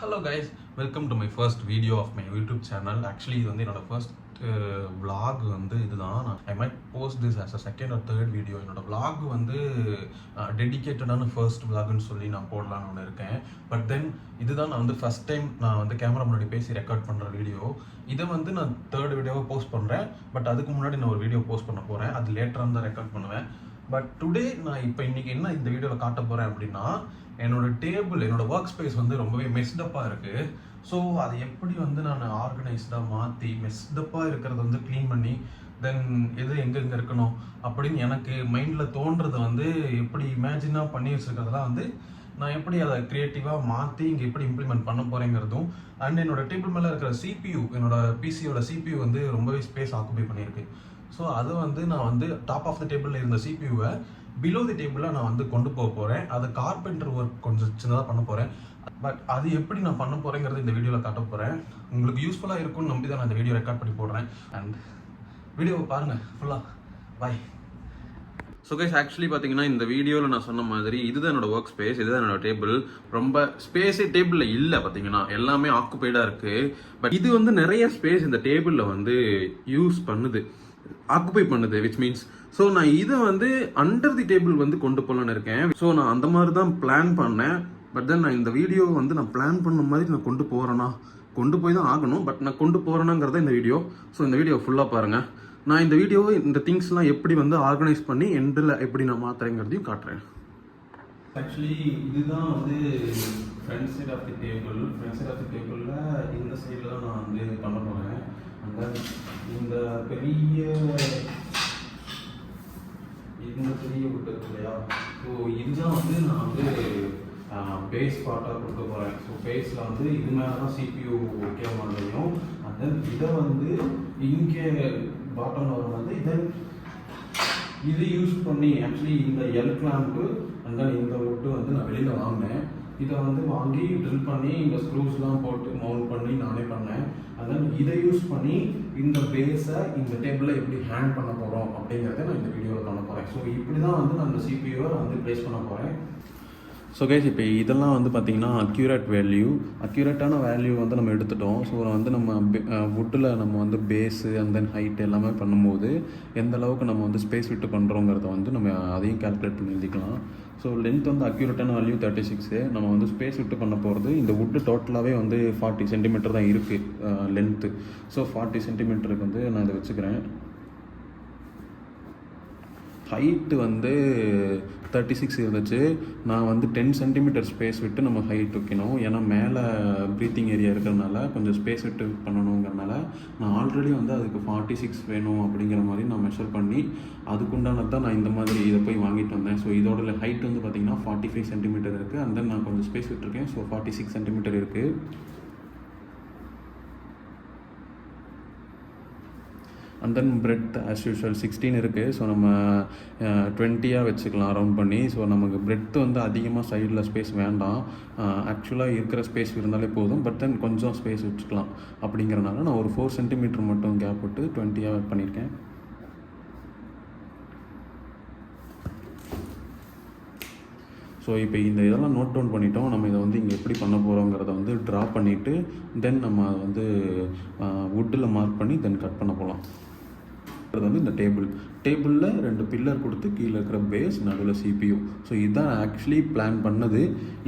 Hello guys, welcome to my first video of my YouTube channel. Actually இது வந்து என்னோட first vlog வந்து இதுதான். I might post this as a second or third video. என்னோட vlog வந்து டெடிகேட்டடான first vlogன்னு சொல்லி நான் போடலாம்னு ஒன்று இருக்கேன். பட் தென் இதுதான் நான் வந்து ஃபர்ஸ்ட் டைம் நான் வந்து கேமரா முன்னாடி பேசி ரெக்கார்ட் பண்ணுற வீடியோ. இதை வந்து நான் தேர்ட் வீடியோவை போஸ்ட் பண்ணுறேன். பட் அதுக்கு முன்னாடி நான் ஒரு வீடியோ போஸ்ட் பண்ண போகிறேன். அது லேட்டராக தான் ரெக்கார்ட் பண்ணுவேன். பட் டுடே நான் இப்போ இன்னைக்கு என்ன இந்த வீடியோவில் காட்ட போகிறேன் அப்படின்னா, என்னோட டேபிள், என்னோட ஒர்க் ஸ்பேஸ் வந்து ரொம்பவே மெஸ்டப்பாக இருக்குது. ஸோ அதை எப்படி வந்து நான் ஆர்கனைஸ்டாக மாற்றி மெஸ்டப்பாக இருக்கிறத வந்து க்ளீன் பண்ணி தென் எது எங்கெங்கே இருக்கணும் அப்படின்னு எனக்கு மைண்டில் தோன்றதை வந்து எப்படி இமேஜினாக பண்ணி வச்சுருக்கிறதெல்லாம் வந்து நான் எப்படி அதை க்ரியேட்டிவாக மாற்றி இங்கே எப்படி இம்ப்ளிமெண்ட் பண்ண போகிறேங்கிறதும், அண்ட் என்னோட டேபிள் மேலே இருக்கிற CPU, என்னோட பிசியோட CPU வந்து ரொம்பவே ஸ்பேஸ் ஆக்குபை பண்ணியிருக்கு. ஸோ அது வந்து நான் வந்து டாப் ஆஃப் த டேபிளில் இருந்த CPUவை பிலோ தி டேபிளில் நான் வந்து கொண்டு போக போகிறேன். அது கார்பெண்டர் ஒர்க் கொஞ்சம் சின்னதாக பண்ண போகிறேன். பட் அது எப்படி நான் பண்ண போகிறேங்கிறது இந்த வீடியோவில் காட்ட போகிறேன். உங்களுக்கு யூஸ்ஃபுல்லாக இருக்கும்னு நம்பி தான் நான் இந்த வீடியோ ரெக்கார்ட் பண்ணி போடுறேன். அண்ட் வீடியோவை பாருங்கள் ஃபுல்லாக. பாய். ஸோ கைஸ், ஆக்சுவலி பார்த்தீங்கன்னா இந்த வீடியோவில் நான் சொன்ன மாதிரி இதுதான் என்னோட ஒர்க் ஸ்பேஸ், இதுதான் என்னோட டேபிள். ரொம்ப ஸ்பேஸே டேபிளில் இல்லை, பார்த்தீங்கன்னா எல்லாமே ஆக்குபைடாக இருக்குது. பட் இது வந்து நிறைய ஸ்பேஸ் இந்த டேபிளில் வந்து யூஸ் பண்ணுது, ஆக்குபை பண்ணுது, விச் மீன்ஸ் ஸோ நான் இதை வந்து அண்டர் தி டேபிள் வந்து கொண்டு போகலான்னு இருக்கேன். ஸோ நான் அந்த மாதிரி தான் பிளான் பண்ணேன். பட் தென் நான் இந்த வீடியோ வந்து நான் பிளான் பண்ண மாதிரி நான் கொண்டு போகிறேன்னா, கொண்டு போய் தான் ஆகணும். பட் நான் கொண்டு போகிறேனாங்கிறத இந்த வீடியோ. ஸோ இந்த வீடியோ ஃபுல்லாக பாருங்கள். நான் இந்த வீடியோவை இந்த திங்ஸ்லாம் எப்படி வந்து ஆர்கனைஸ் பண்ணி எண்டில் எப்படி நான் மாற்றுறேங்கிறதையும் காட்டுறேன். ஆக்சுவலி இதுதான் வந்து front side of the table. Front side of the டேபிளில் இந்த சைடில் தான் நான் வந்து பண்ண போகிறேன். அந்த இந்த பெரிய விட்டு இருக்கு இல்லையா, ஸோ இதுதான் வந்து நான் வந்து பேஸ் பார்ட்டாக கொடுக்க போகிறேன். ஸோ பேஸில் வந்து இது மேலே தான் CPU வைக்கிற மாதிரியும், அண்ட் தென் இதை வந்து இங்கே பாட்டமில் வர வந்து இது யூஸ் பண்ணி ஆக்சுவலி இந்த எல் கிளாம்பு அண்ட் தென் இந்த விட்டு வந்து நான் வெளியில் வாங்கினேன். இதை வந்து வாங்கி ட்ரில் பண்ணி இந்த ஸ்க்ரூஸ்லாம் போட்டு மவுண்ட் பண்ணி நானே பண்ணேன். அண்ட் தென் இதை யூஸ் பண்ணி இந்த பேஸை இந்த டேபிளில் எப்படி ஹேண்ட் பண்ண போகிறோம் அப்படிங்கிறத நான் இந்த வீடியோவில் பண்ண போகிறேன். ஸோ இப்படி தான் வந்து நான் இந்த CPUவை வந்து ப்ளேஸ் பண்ண போகிறேன். ஸோ கைஸ், இப்போ இதெல்லாம் வந்து பார்த்திங்கன்னா அக்யூரேட்டான வேல்யூ வந்து நம்ம எடுத்துட்டோம். ஸோ வந்து நம்ம வுட்டில் நம்ம வந்து பேஸு அண்ட் தென் ஹைட் எல்லாமே பண்ணும்போது எந்த அளவுக்கு நம்ம வந்து ஸ்பேஸ் விட்டு பண்ணுறோங்கிறத வந்து நம்ம அதையும் கால்குலேட் பண்ணி எழுதிக்கலாம். ஸோ லென்த் வந்து அக்யூரேட்டான வேல்யூ 36. நம்ம வந்து ஸ்பேஸ் விட்டு பண்ண போகிறது இந்த வுட்டு டோட்டலாகவே வந்து 40 சென்டிமீட்டர் தான் இருக்குது லென்த்து. ஸோ 40 சென்டிமீட்டருக்கு வந்து நான் இதை வச்சுக்கிறேன். ஹைட்டு வந்து 36 இருந்துச்சு. நான் வந்து 10 சென்டிமீட்டர் ஸ்பேஸ் விட்டு நம்ம ஹைட் வைக்கணும். ஏன்னா மேலே ப்ரீத்திங் ஏரியா இருக்கிறதுனால கொஞ்சம் ஸ்பேஸ் விட்டு பண்ணணுங்கிறனால நான் ஆல்ரெடி வந்து அதுக்கு 46 வேணும் அப்படிங்கிற மாதிரி நான் மெஷர் பண்ணி அதுக்குண்டானது தான் நான் இந்த மாதிரி இதை போய் வாங்கிட்டு வந்தேன். ஸோ இதோட ஹைட் வந்து பார்த்திங்கன்னா 45 சென்டிமீட்டர் இருக்குது. அண்ட் தென் நான் கொஞ்சம் ஸ்பேஸ் விட்டுருக்கேன். ஸோ 46 சென்டிமீட்டர் இருக்குது. And then bread as usual 16 இருக்குது. ஸோ நம்ம 20 வச்சுக்கலாம் ரவுண்ட் பண்ணி. ஸோ நமக்கு பிரெட் வந்து அதிகமாக சைடில் ஸ்பேஸ் வேண்டாம், ஆக்சுவலாக இருக்கிற ஸ்பேஸ் இருந்தாலே போதும். பட் தென் கொஞ்சம் ஸ்பேஸ் வச்சுக்கலாம் அப்படிங்கிறனால நான் ஒரு 4 சென்டிமீட்டர் மட்டும் கேப் விட்டு 20 பண்ணியிருக்கேன். ஸோ இப்போ இந்த இதெல்லாம் நோட் டவுன் பண்ணிட்டோம். நம்ம இதை வந்து இங்கே எப்படி பண்ண போகிறோங்கிறத வந்து ட்ரா பண்ணிவிட்டு தென் நம்ம அதை வந்து வுட்டில் மார்க் பண்ணி தென் கட் பண்ண போகலாம். அது வந்து இந்த டேபிளில் 2 பில்லர் கொடுத்து கீழே இருக்கிற பேஸ், நடுவில் CPU. ஸோ இதுதான் ஆக்சுவலி பிளான் பண்ணது.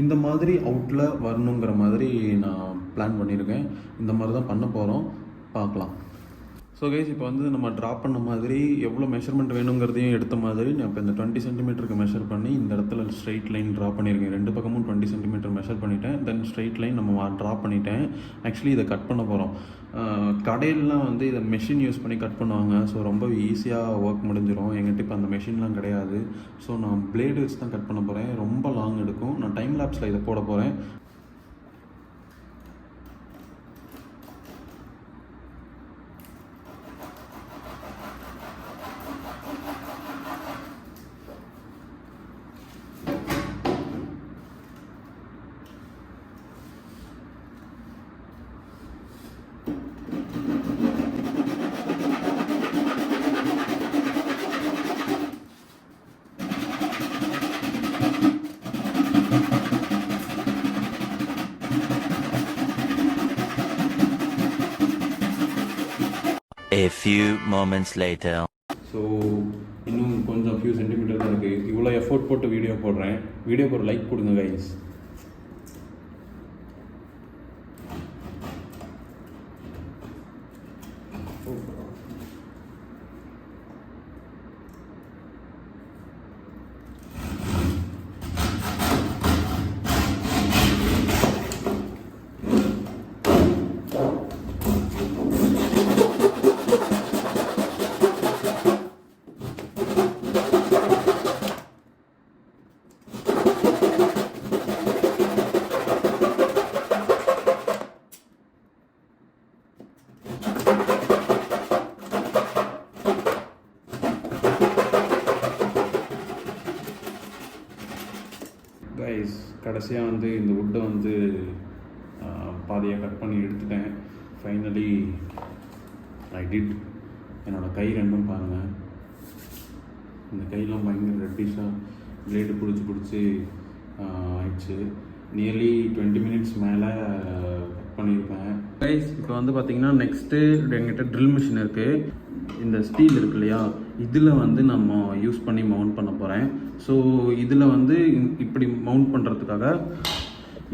இந்த மாதிரி அவுட்டில் வரணுங்கிற மாதிரி நான் பிளான் பண்ணியிருக்கேன். இந்த மாதிரி தான் பண்ண போகிறோம், பார்க்கலாம். ஸோ கைஸ், இப்போ வந்து நம்ம ட்ரா பண்ண மாதிரி எவ்வளோ மெஷர்மெண்ட் வேணுங்கிறதையும் எடுத்த மாதிரி நான் இப்போ இந்த 20 சென்டிமீட்டருக்கு மெஷர் பண்ணி இந்த இடத்துல ஸ்ட்ரெயிட் லைன் ட்ரா பண்ணியிருக்கேன். 2 பக்கமும் 20 சென்டிமீட்டர் மெஷர் பண்ணிவிட்டேன். தென் ஸ்ட்ரெயிட் லைன் நம்ம ட்ரா பண்ணிட்டேன். ஆக்சுவலி இதை கட் பண்ண போகிறோம். கடையிலலாம் வந்து இதை மெஷின் யூஸ் பண்ணி கட் பண்ணுவாங்க. ஸோ ரொம்ப ஈஸியாக ஒர்க் முடிஞ்சிடும். எங்கிட்ட இப்போ அந்த மெஷின்லாம் கிடையாது. ஸோ நான் பிளேடு வச்சு தான் கட் பண்ண போகிறேன். ரொம்ப லாங் எடுக்கும். நான் டைம் லேப்ஸில் இதை போட போகிறேன். A few moments later. So இன்னும் கொஞ்சம் ஃபியூ சென்டிமீட்டர் தான் இருக்குது. இவ்வளோ எஃபோர்ட் போட்டு வீடியோ போடுறேன். வீடியோக்கு ஒரு லைக் கொடுங்க கைஸ். கைஸ், கடைசியாக வந்து இந்த வுட்டை வந்து பாதியாக கட் பண்ணி எடுத்துட்டேன். Finally I did. என்னோடய கை ரெண்டும் பாருங்கள். இந்த கையெல்லாம் பயங்கர ரெட்டிஷாக பிளேடு பிடிச்சி ஆயிடுச்சு. நியர்லி 20 minutes மேலே கட் பண்ணியிருப்பேன். கைஸ், இப்போ வந்து பார்த்திங்கன்னா நெக்ஸ்ட்டு என்கிட்ட ட்ரில் மிஷின் இருக்குது. இந்த ஸ்டீல் இருக்கு இல்லையா, இதில் வந்து நம்ம யூஸ் பண்ணி மவுண்ட் பண்ண போகிறேன். ஸோ இதில் வந்து இப்படி மவுண்ட் பண்ணுறதுக்காக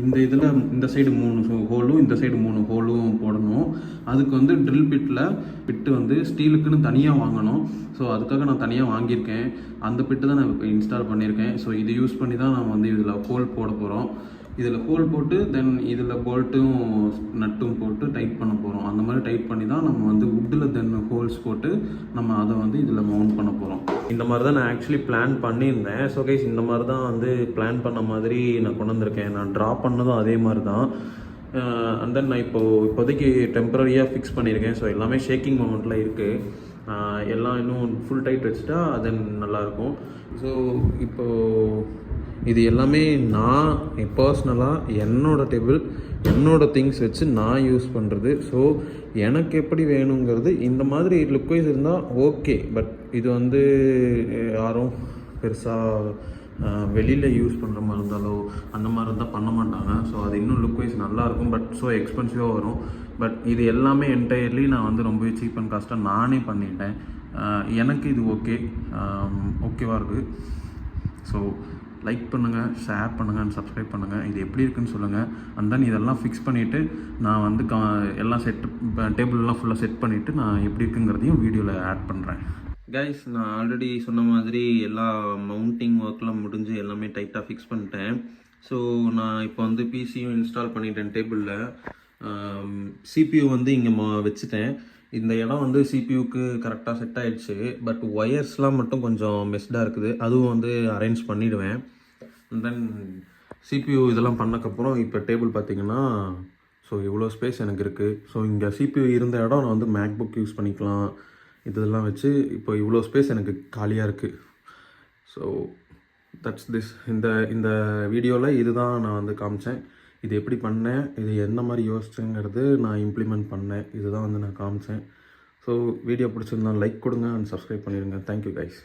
இந்த சைடு 3 ஹோலும் இந்த சைடு 3 ஹோலும் போடணும். அதுக்கு வந்து ட்ரில் பிட்டு வந்து ஸ்டீலுக்குன்னு தனியாக வாங்கணும். ஸோ அதுக்காக நான் தனியாக வாங்கியிருக்கேன். அந்த பிட்டு தான் நான் இப்போ இன்ஸ்டால் பண்ணியிருக்கேன். ஸோ இது யூஸ் பண்ணி தான் நான் வந்து இதில் ஹோல் போட போகிறோம். இதில் ஹோல் போட்டு தென் இதில் போல்ட்டும் நட்டும் போட்டு டைட் பண்ண போகிறோம். அந்த மாதிரி டைட் பண்ணி தான் நம்ம வந்து வுட்டில் தென் ஹோல்ஸ் போட்டு நம்ம அதை வந்து இதில் மவுண்ட் பண்ண போகிறோம். இந்த மாதிரி தான் நான் ஆக்சுவலி பிளான் பண்ணியிருந்தேன். ஸோ கைஸ், இந்த மாதிரி தான் வந்து பிளான் பண்ண மாதிரி நான் கொண்டு வந்திருக்கேன். நான் ட்ரா பண்ணதும் அதே மாதிரி தான். அண்ட் தென் நான் இப்போதைக்கு டெம்பரரியாக ஃபிக்ஸ் பண்ணியிருக்கேன். ஸோ எல்லாமே ஷேக்கிங் மொமெண்ட்டில் இருக்குது. எல்லாம் இன்னும் ஃபுல் டைட் வச்சுட்டா தென் நல்லாயிருக்கும். ஸோ இப்போது இது எல்லாமே நான் பர்சனலாக என்னோடய டேபிள் என்னோடய திங்ஸ் வச்சு நான் யூஸ் பண்ணுறது. ஸோ எனக்கு எப்படி வேணுங்கிறது இந்த மாதிரி லுக்வைஸ் இருந்தால் ஓகே. பட் இது வந்து யாரும் பெருசாக வெளியில் யூஸ் பண்ணுற மாதிரி இருந்தாலோ அந்த மாதிரி இருந்தால் பண்ண மாட்டாங்க. ஸோ அது இன்னும் லுக்வைஸ் நல்லாயிருக்கும். பட் ஸோ எக்ஸ்பென்சிவாக வரும். பட் இது எல்லாமே என்டையர்லி நான் வந்து ரொம்பவே சீப் அண்ட் காஸ்ட்டாக நானே பண்ணிட்டேன். எனக்கு இது ஓகேவாக இருக்குது. ஸோ லைக் பண்ணுங்கள், ஷேர் பண்ணுங்கள் அண்ட் சப்ஸ்கிரைப் பண்ணுங்கள். இது எப்படி இருக்குன்னு சொல்லுங்கள். அண்ட் தென் இதெல்லாம் ஃபிக்ஸ் பண்ணிவிட்டு நான் வந்து எல்லாம் டேபிள்லாம் ஃபுல்லாக செட் பண்ணிவிட்டு நான் எப்படி இருக்குங்கிறதையும் வீடியோவில் ஆட் பண்ணுறேன். கைஸ், நான் ஆல்ரெடி சொன்ன மாதிரி எல்லா மவுண்டிங் ஒர்க்லாம் முடிஞ்சு எல்லாமே டைட்டாக ஃபிக்ஸ் பண்ணிட்டேன். ஸோ நான் இப்போ வந்து பிசியும் இன்ஸ்டால் பண்ணிட்டேன் டேபிளில். சிபியூ வந்து இங்கே வச்சுட்டேன். இந்த இடம் வந்து சிபியூக்கு கரெக்டாக செட் ஆகிடுச்சு. பட் ஒயர்ஸ்லாம் மட்டும் கொஞ்சம் மெஸ்டாக இருக்குது. அதுவும் வந்து அரேஞ்ச் பண்ணிவிடுவேன். அண்ட் தென் சிபியூ இதெல்லாம் பண்ணக்கப்புறம் இப்போ டேபிள் பார்த்திங்கன்னா ஸோ இவ்வளோ ஸ்பேஸ் எனக்கு இருக்குது. ஸோ இங்கே சிபியூ இருந்த இடம் நான் வந்து மேக்புக் யூஸ் பண்ணிக்கலாம். இதெல்லாம் வச்சு இப்போ இவ்வளோ ஸ்பேஸ் எனக்கு காலியாக இருக்குது. So that's this. இந்த வீடியோவில் இதுதான் நான் வந்து காமிச்சேன். இது எப்படி பண்ணேன், இது என்ன மாதிரி யோசிச்சேங்கிறது நான் இம்ப்ளிமெண்ட் பண்ணேன். இதுதான் வந்து நான் காமிச்சேன். ஸோ வீடியோ பிடிச்சிருந்தா லைக் கொடுங்க அண்ட் சப்ஸ்கிரைப் பண்ணிடுங்க. Thank you guys.